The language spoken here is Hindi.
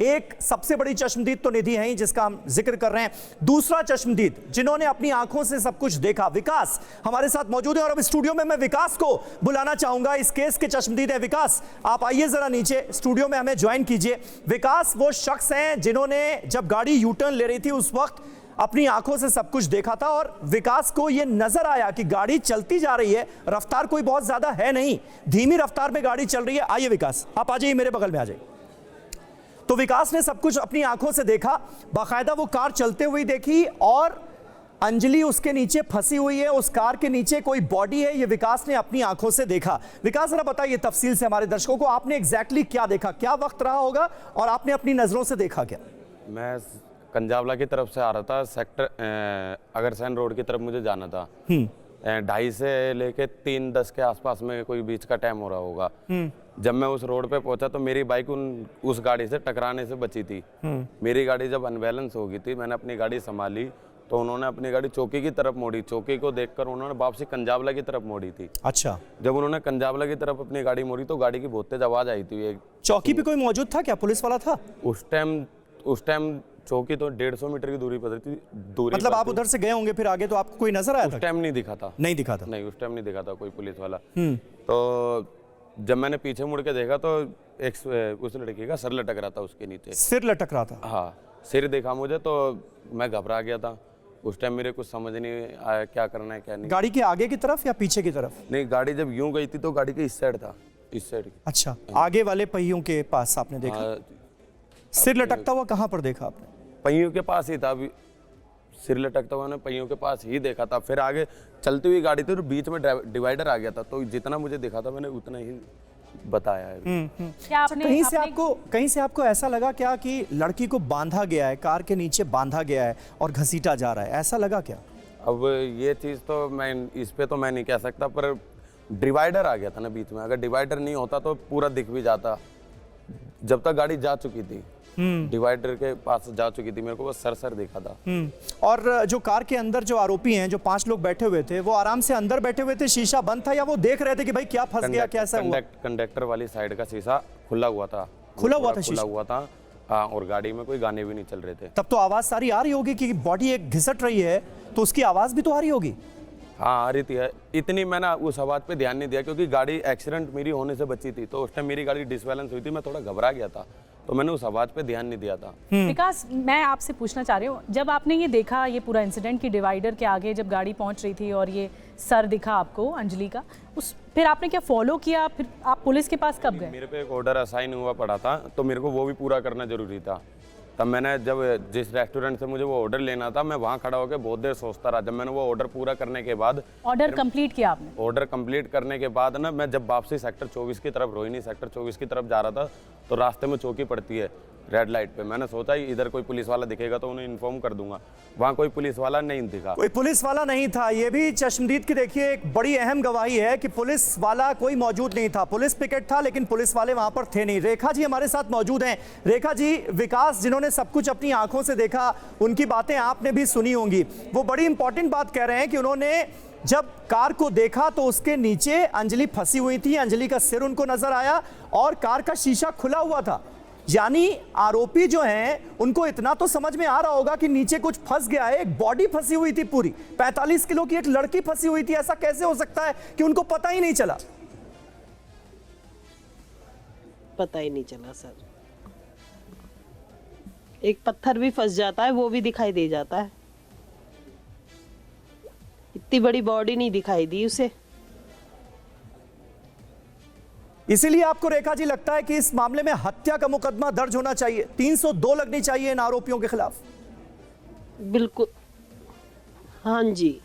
एक सबसे बड़ी चश्मदीद तो निधि है ही जिसका हम जिक्र कर रहे हैं, दूसरा चश्मदीद जिन्होंने अपनी आंखों से सब कुछ देखा, विकास हमारे साथ मौजूद है और अब स्टूडियो में मैं विकास को बुलाना चाहूंगा। इस केस के चश्मदीद है विकास, आप आइए जरा नीचे स्टूडियो में हमें ज्वाइन कीजिए। विकास वो शख्स हैं जिन्होंने जब गाड़ी यू टर्न ले रही थी उस वक्त अपनी आंखों से सब कुछ देखा था और विकास को यह नजर आया कि गाड़ी चलती जा रही है, रफ्तार कोई बहुत ज्यादा है नहीं, धीमी रफ्तार में गाड़ी चल रही है। आइए विकास, आप आ जाइए, मेरे बगल में आ जाइए। तो विकास ने सब कुछ अपनी आंखों से देखा, बाकायदा वो कार चलते हुए देखी और अंजलि उसके नीचे फंसी हुई है, उस कार के नीचे कोई बॉडी है, ये विकास ने अपनी आंखों से देखा। विकास जरा बताइए तफसील से हमारे दर्शकों को, आपने एग्जैक्टली क्या देखा, क्या वक्त रहा होगा और आपने अपनी नजरों से देखा क्या? मैं कंजावला की तरफ से आ रहा था, सेक्टर अगरसैन रोड की तरफ मुझे जाना था। 2:30 से लेके 3:10 के आसपास में कोई बीच का टाइम हो रहा होगा। जब मैं उस रोड पे पहुंचा तो मेरी बाइक उस गाड़ी से टकराने से बची थी। मेरी गाड़ी जब अनबैलेंस हो गई थी, मैंने अपनी गाड़ी संभाली तो उन्होंने अपनी गाड़ी चौकी की तरफ मोड़ी, चौकी को देखकर उन्होंने वापसी कंजावला की तरफ मोड़ी थी। अच्छा, जब उन्होंने कंजावला की तरफ अपनी गाड़ी मोड़ी तो गाड़ी की बहुत तेज आवाज आई थी। चौकी पे कोई मौजूद था क्या, पुलिस वाला था उस टाइम? चौकी तो 150 मीटर की दूरी पर थी। मतलब आप उधर से गए होंगे फिर आगे, तो आपको कोई नजर आया था? उस टाइम नहीं दिखा था। नहीं दिखा था? नहीं, उस टाइम नहीं दिखा था कोई पुलिस वाला। तो जब मैंने पीछे मुड़ के देखा तो उस लड़की का सर लटक रहा था उसके नीचे। सिर लटक रहा था? हाँ, सिर देखा मुझे तो मैं घबरा गया था। उस टाइम मेरे कुछ समझ नहीं आया क्या करना है क्या नहीं। गाड़ी के आगे की तरफ या पीछे की तरफ? नहीं, गाड़ी जब यूं गई थी तो गाड़ी के इस साइड था, इस साइड। अच्छा, आगे वाले पहियों के पास आपने देखा? सिर लटकता हुआ कहाँ पर देखा आपने? पहियों के पास ही था। अभी सिर लटकता हुआ पहियों के पास ही देखा था। फिर आगे चलती हुई गाड़ी थी तो बीच में डिवाइडर आ गया था, तो जितना मुझे दिखा था मैंने उतना ही बताया है। क्या कहीं से आपको ऐसा लगा क्या कि लड़की को बांधा गया है, कार के नीचे बांधा गया है और घसीटा जा रहा है, ऐसा लगा क्या? अब ये चीज़ तो मैं इस पे तो मैं नहीं कह सकता, पर डिवाइडर आ गया था ना बीच में। अगर डिवाइडर नहीं होता तो पूरा दिख भी जाता। जब तक गाड़ी जा चुकी थी, डिवाइडर के पास जा चुकी थी, मेरे को बस सर दिखा था। और जो कार के अंदर जो आरोपी हैं, जो 5 लोग बैठे हुए थे, वो आराम से अंदर बैठे हुए थे, शीशा बंद था या वो देख रहे थे कि भाई क्या फंस गया, कैसा हुआ? कंडक्टर वाली साइड का शीशा खुला हुआ था। खुला हुआ था हाँ, और गाड़ी में कोई गाने भी नहीं चल रहे थे। तब तो आवाज सारी आ रही होगी कि बॉडी एक घिसट रही है, तो उसकी आवाज भी तो आ रही होगी। हाँ, आ रही थी। इतनी मैंने उस आवाज पे ध्यान नहीं दिया क्योंकि गाड़ी एक्सीडेंट मेरी होने से बची थी, तो उस टाइम मेरी गाड़ी डिसबैलेंस हुई थी, मैं थोड़ा घबरा गया था, तो मैंने उस आवाज पे ध्यान नहीं दिया था। विकास, मैं आपसे पूछना चाह रही हूँ, जब आपने ये देखा ये पूरा इंसिडेंट कि डिवाइडर के आगे जब गाड़ी पहुंच रही थी और ये सर दिखा आपको अंजलि का, फिर आपने क्या फॉलो किया? फिर आप पुलिस के पास कब गए? मेरे पे एक ऑर्डर असाइन हुआ पड़ा था, तो मेरे को वो भी पूरा करना जरूरी था। तब मैंने जब जिस रेस्टोरेंट से मुझे वो ऑर्डर लेना था, मैं वहाँ खड़ा होकर बहुत देर सोचता रहा। जब मैंने वो ऑर्डर पूरा करने के बाद, ऑर्डर कंप्लीट किया आपने? ऑर्डर कंप्लीट करने के बाद ना, मैं जब वापसी सेक्टर 24 की तरफ, रोहिणी सेक्टर 24 की तरफ जा रहा था, तो रास्ते में चौकी पड़ती है रेड लाइट पे। मैंने सोचा इधर कोई पुलिस वाला दिखेगा तो उन्हें इन्फॉर्म कर दूंगा। वहाँ कोई पुलिस वाला नहीं दिखा। कोई पुलिस वाला नहीं था, ये भी चश्मदीद की देखिए एक बड़ी अहम गवाही है कि पुलिस वाला कोई मौजूद नहीं था। पुलिस पिकेट था लेकिन पुलिस वाले वहां पर थे नहीं। रेखा जी हमारे साथ मौजूद हैं। रेखा जी, विकास जिन्होंने सब कुछ अपनी आंखों से देखा, उनकी बातें आपने भी सुनी होंगी। वो बड़ी इंपॉर्टेंट बात कह रहे हैं कि उन्होंने जब कार को देखा तो उसके नीचे अंजलि फंसी हुई थी, अंजलि का सिर उनको नजर आया और कार का शीशा खुला हुआ था। यानी आरोपी जो हैं उनको इतना तो समझ में आ रहा होगा कि नीचे कुछ फंस गया है, एक बॉडी फंसी हुई थी, पूरी 45 किलो की एक लड़की फंसी हुई थी। ऐसा कैसे हो सकता है कि उनको पता ही नहीं चला? पता ही नहीं चला सर। एक पत्थर भी फंस जाता है, वो भी दिखाई दे जाता है। इतनी बड़ी बॉडी नहीं दिखाई दी उसे। इसीलिए आपको रेखा जी लगता है कि इस मामले में हत्या का मुकदमा दर्ज होना चाहिए, 302 लगनी चाहिए इन आरोपियों के खिलाफ? बिल्कुल, हाँ जी।